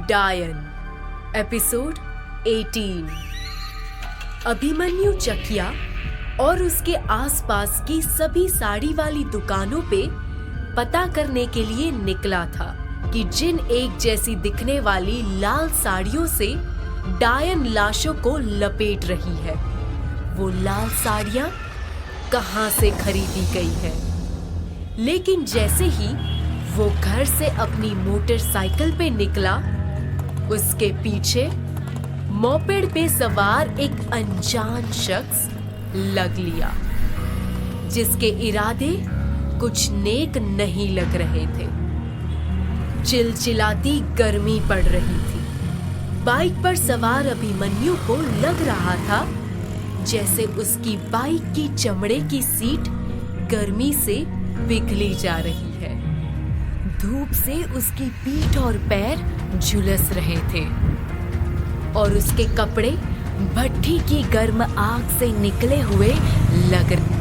डायन एपिसोड 18। अभिमन्यु चकिया और उसके आसपास की सभी साड़ी वाली दुकानों पे पता करने के लिए निकला था कि जिन एक जैसी दिखने वाली लाल साड़ियों से डायन लाशों को लपेट रही है, वो लाल साड़ियां कहां से खरीदी गई है। लेकिन जैसे ही वो घर से अपनी मोटरसाइकिल पे निकला, उसके पीछे मोपेड पे सवार एक अनजान शख्स लग लिया, जिसके इरादे कुछ नेक नहीं लग रहे थे। चिलचिलाती गर्मी पड़ रही थी। बाइक पर सवार अभिमन्यु को लग रहा था जैसे उसकी बाइक की चमड़े की सीट गर्मी से पिघली जा रही है। धूप से उसकी पीठ और पैर झुलस रहे थे और उसके कपड़े भट्ठी की गर्म आग से निकले हुए लग रहे।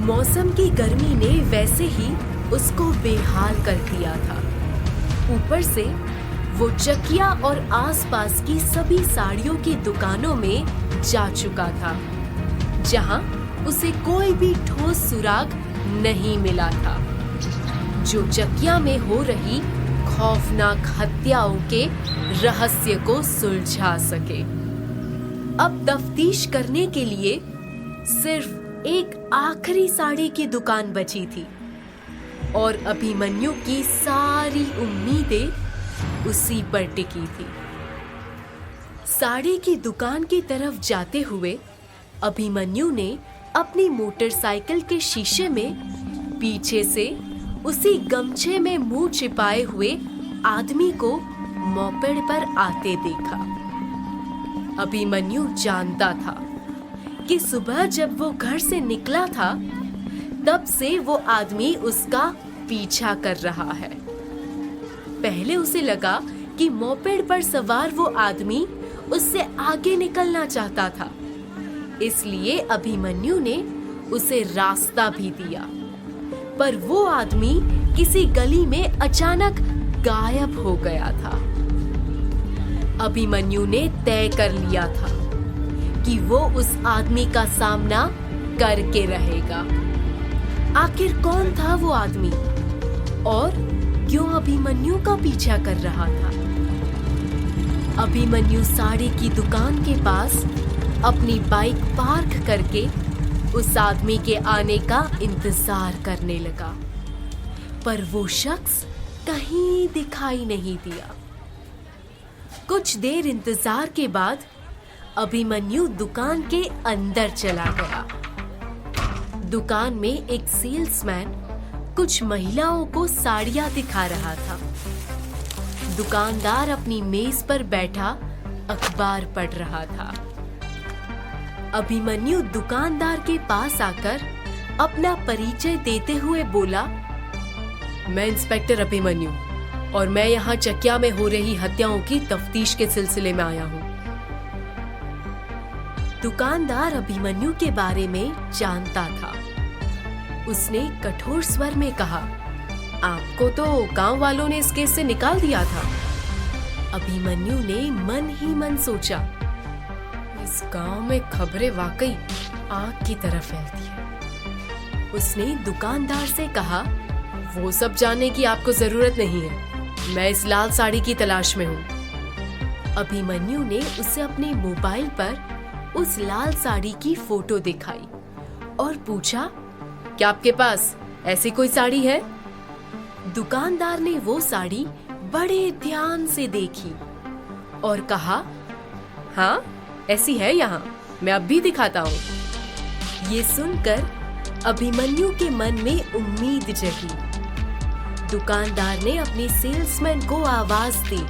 मौसम की गर्मी ने वैसे ही उसको बेहाल कर दिया था। ऊपर से वो चकिया और आसपास की सभी साड़ियों की दुकानों में जा चुका था, जहां उसे कोई भी ठोस सुराग नहीं मिला था जो चकिया में हो रही खौफनाक हत्याओं के रहस्य को सुलझा सके। अब तफ्तीश करने के लिए सिर्फ एक आखिरी साड़ी की दुकान बची थी और अभिमन्यु की सारी उम्मीदें उसी पर टिकी थी। साड़ी की दुकान की तरफ जाते हुए अभिमन्यु ने अपनी मोटरसाइकिल के शीशे में पीछे से उसी गमछे में मुंह छिपाए हुए आदमी को मोपेड पर आते देखा। अभिमन्यु जानता था कि सुबह जब वो घर से निकला था, तब से वो आदमी उसका पीछा कर रहा है। पहले उसे लगा कि मोपेड पर सवार वो आदमी उससे आगे निकलना चाहता था, इसलिए अभिमन्यु ने उसे रास्ता भी दिया। पर वो आदमी किसी गली में अचानक गायब हो गया था। अभिमन्यु ने तय कर लिया था कि वो उस आदमी का सामना करके रहेगा। आखिर कौन था वो आदमी और क्यों अभिमन्यु का पीछा कर रहा था? अभिमन्यु साड़ी की दुकान के पास अपनी बाइक पार्क करके उस आदमी के आने का इंतजार करने लगा, पर वो शख्स कहीं दिखाई नहीं दिया। कुछ देर इंतजार के बाद अभिमन्यु दुकान के अंदर चला गया। दुकान में एक सेल्समैन कुछ महिलाओं को साड़ियां दिखा रहा था। दुकानदार अपनी मेज पर बैठा अखबार पढ़ रहा था। अभिमन्यु दुकानदार के पास आकर अपना परिचय देते हुए बोला, मैं इंस्पेक्टर अभिमन्यु और मैं यहाँ चकिया में हो रही हत्याओं की तफ्तीश के सिलसिले में आया हूँ। दुकानदार अभिमन्यु के बारे में जानता था। उसने कठोर स्वर में कहा, आपको तो गांव वालों ने इस केस से निकाल दिया था। अभिमन्यु ने मन ही मन सोचा, इस गांव में खबरें वाकई आग की तरह फैलती है। उसने दुकानदार से कहा, वो सब जानने की आपको जरूरत नहीं है, मैं इस लाल साड़ी की तलाश में हूँ। अभिमन्यु ने उसे अपने मोबाइल पर उस लाल साड़ी की फोटो दिखाई और पूछा, क्या आपके पास ऐसी कोई साड़ी है? दुकानदार ने वो साड़ी बड़े ध्यान से देखी और कहा, हाँ ऐसी है यहाँ, मैं अब भी दिखाता हूँ। ये सुनकर अभिमन्यु के मन में उम्मीद जगी। दुकानदार ने अपने सेल्समैन को आवाज दी,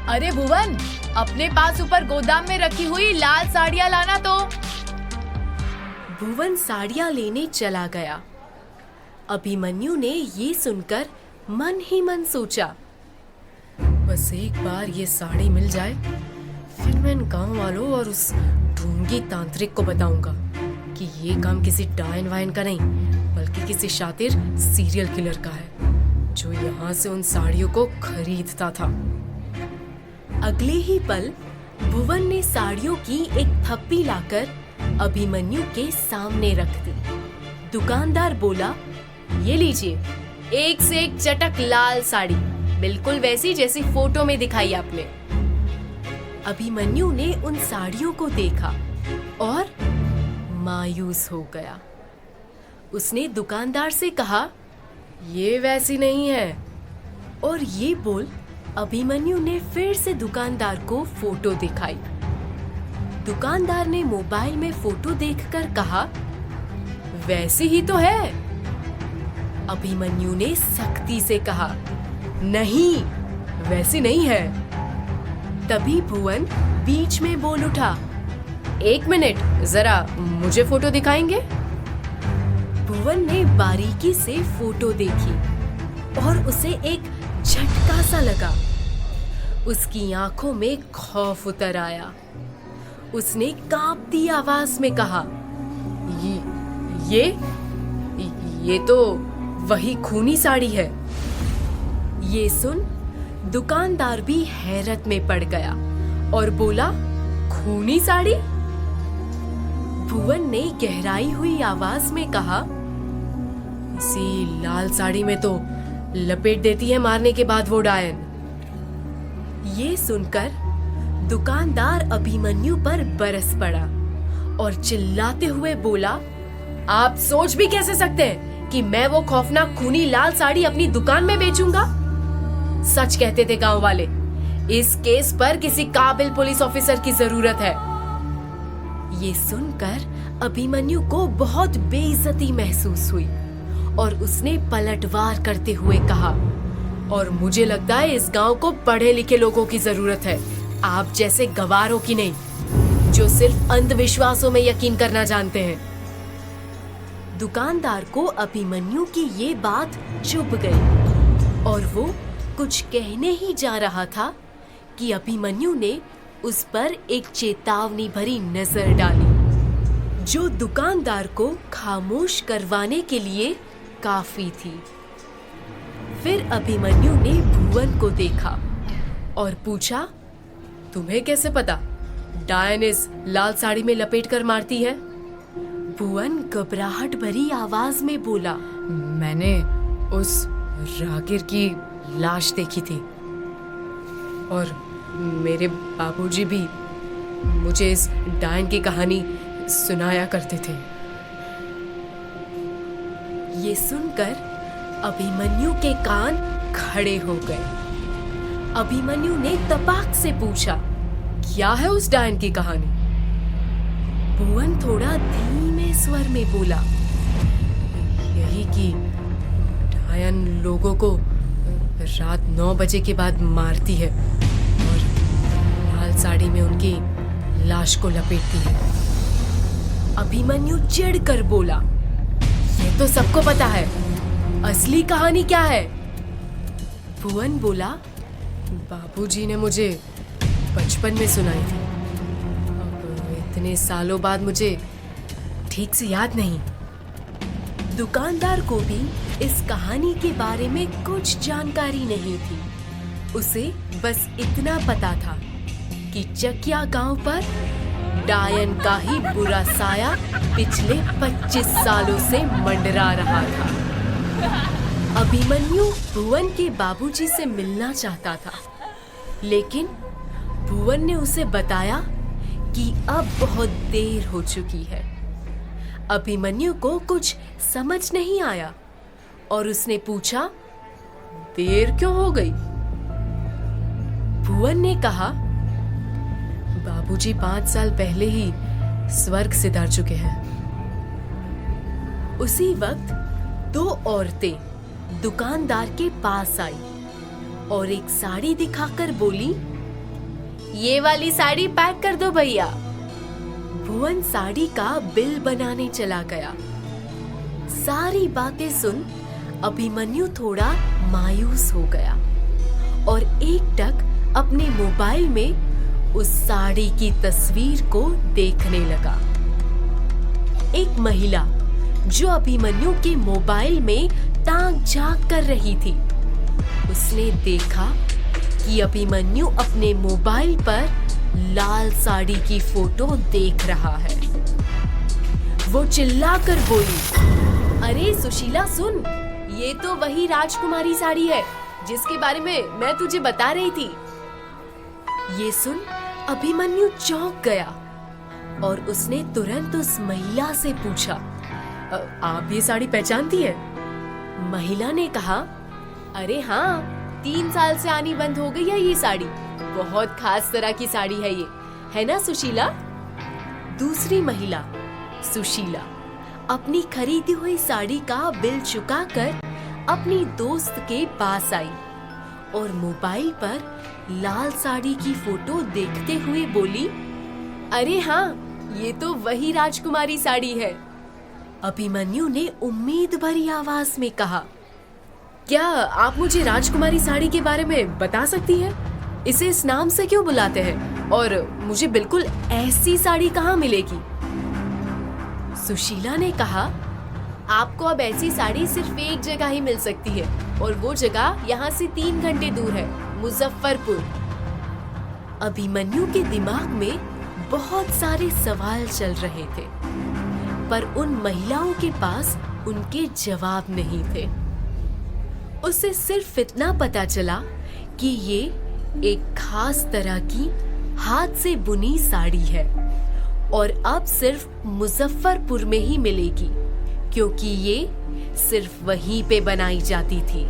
अरे भुवन, अपने पास ऊपर गोदाम में रखी हुई लाल साड़ियाँ लाना तो। भुवन साड़ियाँ लेने चला गया। अभिमन्यु ने ये सुनकर मन ही मन सोचा, बस एक बार ये साड़ी मिल जाए, फिर मैं इन गांव वालों और उस ढोंगी तांत्रिक को बताऊंगा कि ये काम किसी डायन वायन का नहीं, बल्कि किसी शातिर सीरियल किलर का है, जो यहाँ से उन साड़ियों को खरीदता था। अगले ही पल भुवन ने साड़ियों की एक थप्पी लाकर अभिमन्यु के सामने रख दी। दुकानदार बोला, ये लीजिए, एक से एक चटक लाल साड़ी, बिल्कुल वैसी जैसी फोटो में दिखाई आपने। अभिमन्यु ने उन साड़ियों को देखा और मायूस हो गया। उसने दुकानदार से कहा, ये वैसी नहीं है। और ये बोल अभिमन्यु ने फिर से दुकानदार को फोटो दिखाई। दुकानदार ने मोबाइल में फोटो देखकर कहा, वैसी ही तो है। अभिमन्यु ने सख्ती से कहा, नहीं, वैसी नहीं है। तभी भुवन बीच में बोल उठा, एक मिनट, जरा मुझे फोटो दिखाएंगे। भुवन ने बारीकी से फोटो देखी और उसे एक झटका सा लगा। उसकी आंखों में खौफ उतर आया। उसने कांपती आवाज में कहा, ये तो वही खूनी साड़ी है। ये सुन दुकानदार भी हैरत में पड़ गया और बोला, खूनी साड़ी? भुवन ने गहराई हुई आवाज में कहा, इसी लाल साड़ी में तो लपेट देती है मारने के बाद वो डायन। ये सुनकर दुकानदार अभिमन्यु पर बरस पड़ा और चिल्लाते हुए बोला, आप सोच भी कैसे सकते हैं कि मैं वो खौफनाक खूनी लाल साड़ी अपनी दुकान में बेचूंगा? सच कहते थे गांव वाले, इस केस पर किसी काबिल पुलिस ऑफिसर की जरूरत है। ये सुनकर अभिमन्यु को बहुत बेइज्जती महसूस हुई और उसने पलटवार करते हुए कहा, और मुझे लगता है इस गांव को पढ़े लिखे लोगों की जरूरत है, आप जैसे गवारों की नहीं, जो सिर्फ अंधविश्वासों में यकीन करना जानते हैं। दुकानदार को अभिमन्यु की ये बात चुभ गई और वो कुछ कहने ही जा रहा था कि अभिमन्यु ने उस पर एक चेतावनी भरी नजर डाली, जो दुकानदार को खामोश करवाने के लिए काफी थी। फिर अभिमन्यु ने भुवन को देखा और पूछा, तुम्हें कैसे पता डायन इस लाल साड़ी में लपेट कर मारती है? भुवन घबराहट भरी आवाज में बोला, मैंने उस रागिर की लाश देखी थी और मेरे बाबूजी भी मुझे इस डायन की कहानी सुनाया करते थे। ये सुनकर अभिमन्यु के कान खड़े हो गए। अभिमन्यु ने तपाक से पूछा, क्या है उस डायन की कहानी? भुवन थोड़ा धीमे स्वर में बोला, यही कि डायन लोगों को रात 9 बजे के बाद मारती है और लाल साड़ी में उनकी लाश को लपेटती है। अभिमन्यु चिढ़कर बोला, ये तो सबको पता है, असली कहानी क्या है? भुवन बोला, बाबूजी ने मुझे बचपन में सुनाई थी, अब इतने सालों बाद मुझे ठीक से याद नहीं। दुकानदार को भी इस कहानी के बारे में कुछ जानकारी नहीं थी। उसे बस इतना पता था कि चकिया गांव पर डायन का ही बुरा साया पिछले 25 सालों से मंडरा रहा था। अभिमन्यु भुवन के बाबूजी से मिलना चाहता था, लेकिन भुवन ने उसे बताया कि अब बहुत देर हो चुकी है। अभिमन्यु को कुछ समझ नहीं आया और उसने पूछा, देर क्यों हो गई? भुवन ने कहा, बाबूजी 5 साल पहले ही स्वर्ग सिधार चुके हैं। उसी वक्त 2 औरतें दुकानदार के पास आई और एक साड़ी दिखाकर बोली, ये वाली साड़ी पैक कर दो भैया। भुवन साड़ी का बिल बनाने चला गया। सारी बातें सुन अभिमन्यु थोड़ा मायूस हो गया और एकटक अपने मोबाइल में उस साड़ी की तस्वीर को देखने लगा। एक महिला जो अभिमन्यु के मोबाइल में ताक झांक कर रही थी, उसने देखा कि अभिमन्यु अपने मोबाइल पर लाल साड़ी की फोटो देख रहा है। वो चिल्लाकर बोली, अरे सुशीला सुन, ये तो वही राजकुमारी साड़ी है जिसके बारे में मैं तुझे बता रही थी। ये सुन अभिमन्यु चौंक गया और उसने तुरंत उस महिला से पूछा, आप ये साड़ी पहचानती है? महिला ने कहा, अरे हाँ, 3 साल से आनी बंद हो गई है ये साड़ी। बहुत खास तरह की साड़ी है ये, है ना सुशीला? दूसरी महिला सुशीला अपनी खरीदी हुई साड़ी का बिल चुकाकर अपनी दोस्त के पास आई और मोबाइल पर लाल साड़ी की फोटो देखते हुए बोली, अरे हाँ, ये तो वही राजकुमारी साड़ी है। अभिमन्यु ने उम्मीद भरी आवाज में कहा, क्या आप मुझे राजकुमारी साड़ी के बारे में बता सकती हैं? इसे इस नाम से क्यों बुलाते हैं और मुझे बिल्कुल ऐसी साड़ी कहाँ मिलेगी? सुशीला ने कहा, आपको अब ऐसी साड़ी सिर्फ एक जगह ही मिल सकती है और वो जगह यहाँ से 3 घंटे दूर है, मुजफ्फरपुर। अभिमन्यु के दिमाग में बहुत सारे सवाल चल रहे थे, पर उन महिलाओं के पास उनके जवाब नहीं थे। उसे सिर्फ इतना पता चला कि ये एक खास तरह की हाथ से बुनी साड़ी है और अब सिर्फ मुजफ्फरपुर में ही मिलेगी, क्योंकि ये सिर्फ वहीं पे बनाई जाती थी।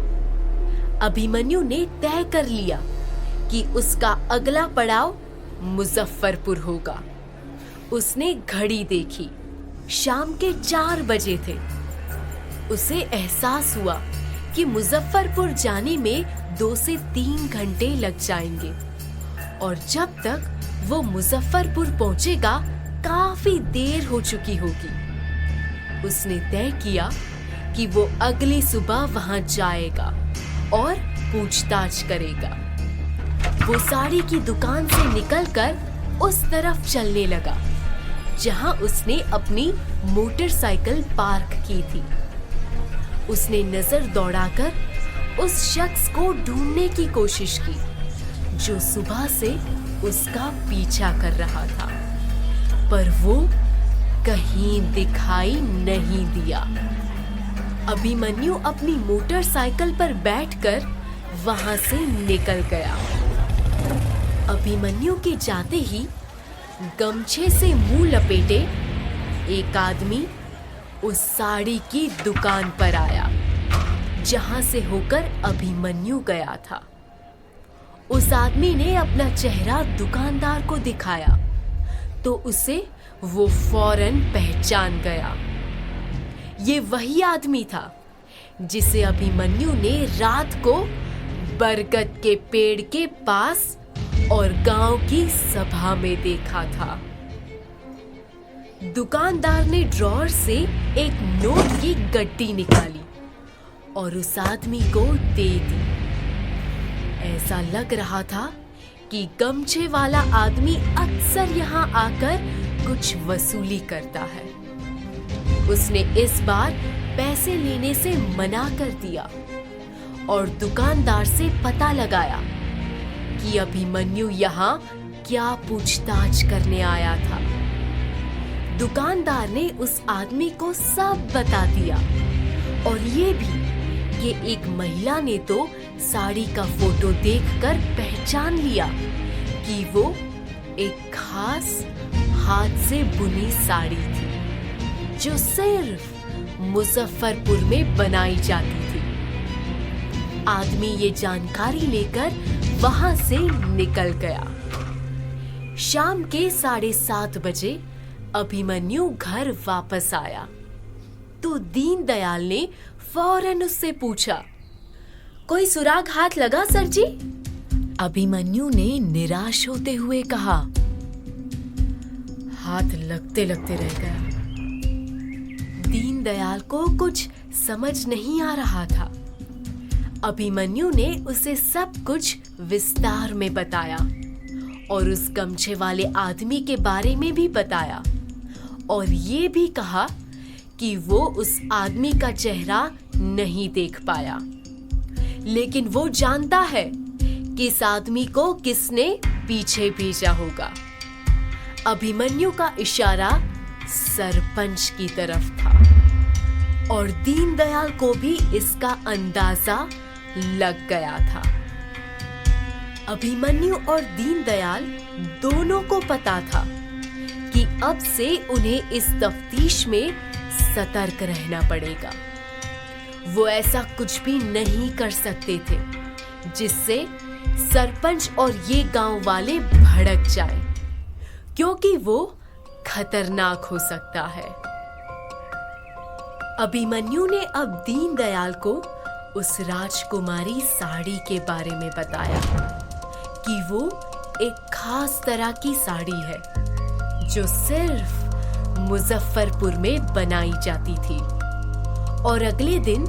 अभिमन्यु ने तय कर लिया कि उसका अगला पड़ाव मुजफ्फरपुर होगा। उसने घड़ी देखी, शाम के 4 बजे थे। उसे एहसास हुआ कि मुजफ्फरपुर जाने में 2 से 3 घंटे लग जाएंगे और जब तक वो मुजफ्फरपुर पहुंचेगा काफी देर हो चुकी होगी। उसने तय किया कि वो अगली सुबह वहां जाएगा और पूछताछ करेगा। वो साड़ी की दुकान से निकलकर उस तरफ चलने लगा जहां उसने अपनी मोटरसाइकिल पार्क की थी। उसने नजर दौड़ाकर उस शख्स को ढूंढने की कोशिश की जो सुबह से उसका पीछा कर रहा था, पर वो कहीं दिखाई नहीं दिया। अभिमन्यु अपनी मोटरसाइकिल पर बैठकर वहां से निकल गया। अभिमन्यु के जाते ही गमछे से मुंह लपेटे एक आदमी उस साड़ी की दुकान पर आया जहां से होकर अभिमन्यु गया था। उस आदमी ने अपना चेहरा दुकानदार को दिखाया तो उसे वो फौरन पहचान गया। ये वही आदमी था जिसे अभिमन्यु ने रात को बरगद के पेड़ के पास और गांव की सभा में देखा था। दुकानदार ने ड्रॉअर से एक नोट की गड्डी निकाली और उस आदमी को दे दी। ऐसा लग रहा था कि गमछे वाला आदमी अक्सर यहाँ आकर कुछ वसूली करता है। उसने इस बार पैसे लेने से मना कर दिया और दुकानदार से पता लगाया कि अभिमन्यु यहाँ क्या पूछताछ करने आया था। दुकानदार ने उस आदमी को सब बता दिया और ये भी कि एक महिला ने तो साड़ी का फोटो देखकर पहचान लिया कि वो एक खास हाथ से बुनी साड़ी थी जो सिर्फ मुजफ्फरपुर में बनाई जाती थी। आदमी ये जानकारी लेकर वहां से निकल गया। शाम के 7:30 बजे अभिमन्यु घर वापस आया तो दीनदयाल ने फौरन उससे पूछा, कोई सुराग हाथ लगा सर जी? अभिमन्यु ने निराश होते हुए कहा, हाथ लगते लगते रह गया। दीनदयाल को कुछ समझ नहीं आ रहा था। अभिमन्यु ने उसे सब कुछ विस्तार में बताया और उस गमछे वाले आदमी के बारे में भी बताया और ये भी कहा कि वो उस आदमी का चेहरा नहीं देख पाया, लेकिन वो जानता है कि इस आदमी को किसने पीछे भेजा होगा। अभिमन्यु का इशारा सरपंच की तरफ था और दीनदयाल को भी इसका अंदाजा लग गया था। अभिमन्यु और दीनदयाल दोनों को पता था कि अब से उन्हें इस तफ्तीश में सतर्क रहना पड़ेगा। वो ऐसा कुछ भी नहीं कर सकते थे जिससे सरपंच और ये गांव वाले भड़क जाएं, क्योंकि वो खतरनाक हो सकता है। अभिमन्यु ने अब दीनदयाल को उस राजकुमारी साड़ी के बारे में बताया कि वो एक खास तरह की साड़ी है जो सिर्फ मुजफ्फरपुर में बनाई जाती थी और अगले दिन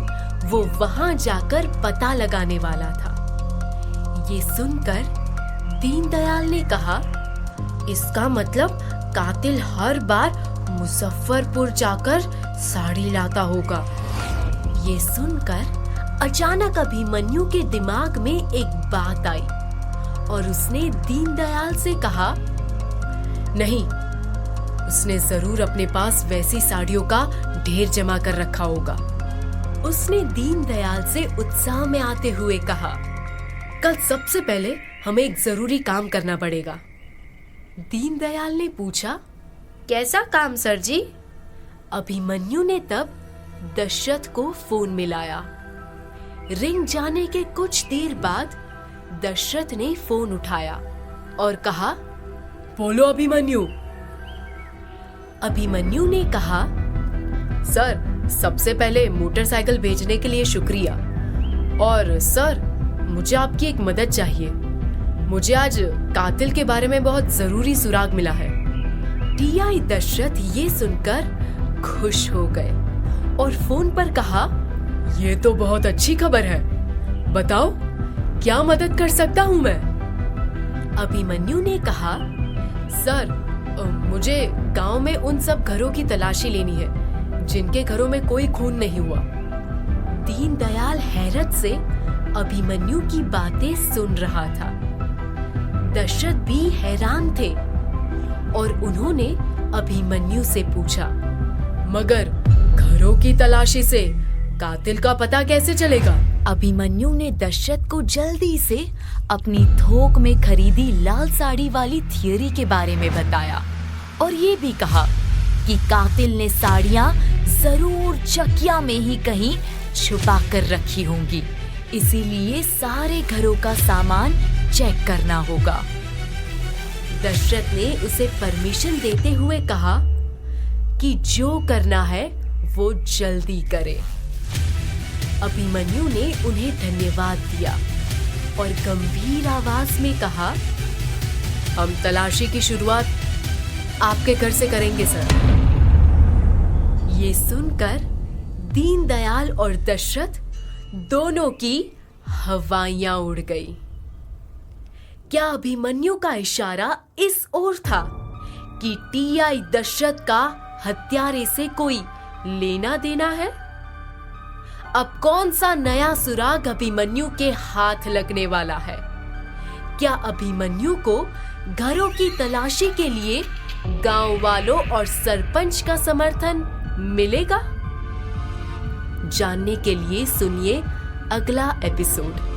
वो वहां जाकर पता लगाने वाला था। ये सुनकर दीनदयाल ने कहा, इसका मतलब कातिल हर बार मुजफ्फरपुर जाकर साड़ी लाता होगा। ये सुनकर अचानक अभिमन्यु के दिमाग में एक बात आई और उसने दीनदयाल से कहा, नहीं, उसने जरूर अपने पास वैसी साड़ियों का ढेर जमा कर रखा होगा। उसने दीनदयाल से उत्साह में आते हुए कहा, कल सबसे पहले हमें एक जरूरी काम करना पड़ेगा। दीनदयाल ने पूछा, कैसा काम सर जी? अभिमन्यु ने तब दशरथ को फोन मिलाया। रिंग जाने के कुछ देर बाद दशरथ ने फोन उठाया और कहा, बोलो अभिमन्यु। अभिमन्यु ने कहा, सर, सबसे पहले मोटरसाइकिल भेजने के लिए शुक्रिया। और सर, मुझे आपकी एक मदद चाहिए। मुझे आज कातिल के बारे में बहुत जरूरी सुराग मिला है। टीआई दशरथ ये सुनकर खुश हो गए और फोन पर कहा, ये तो बहुत अच्छी खबर है। बताओ, क्या मदद कर सकता हूँ मैं? अभिमन्यु ने कहा, सर, मुझे गांव में उन सब घरों की तलाशी लेनी है जिनके घरों में कोई खून नहीं हुआ। दीनदयाल हैरत से अभिमन्यु की बातें सुन रहा था। दशरथ भी हैरान थे और उन्होंने अभिमन्यु से पूछा, मगर घरों की तलाशी से कातिल का पता कैसे चलेगा? अभिमन्यु ने दशरथ को जल्दी से अपनी थोक में खरीदी लाल साड़ी वाली थियरी के बारे में बताया और ये भी कहा कि कातिल ने साड़ियां जरूर चकिया में ही कहीं छुपा कर रखी होंगी, इसीलिए सारे घरों का सामान चेक करना होगा। दशरथ ने उसे परमिशन देते हुए कहा कि जो करना है वो जल्दी करे। अभिमन्यु ने उन्हें धन्यवाद दिया और गंभीर आवाज में कहा, हम तलाशी की शुरुआत आपके घर से करेंगे सर। ये सुनकर दीनदयाल और दशरथ दोनों की हवाइयां उड़ गई। क्या अभिमन्यु का इशारा इस ओर था कि टीआई दशरथ का हत्यारे से कोई लेना देना है? अब कौन सा नया सुराग अभिमन्यु के हाथ लगने वाला है? क्या अभिमन्यु को घरों की तलाशी के लिए गांव वालों और सरपंच का समर्थन मिलेगा? जानने के लिए सुनिए अगला एपिसोड।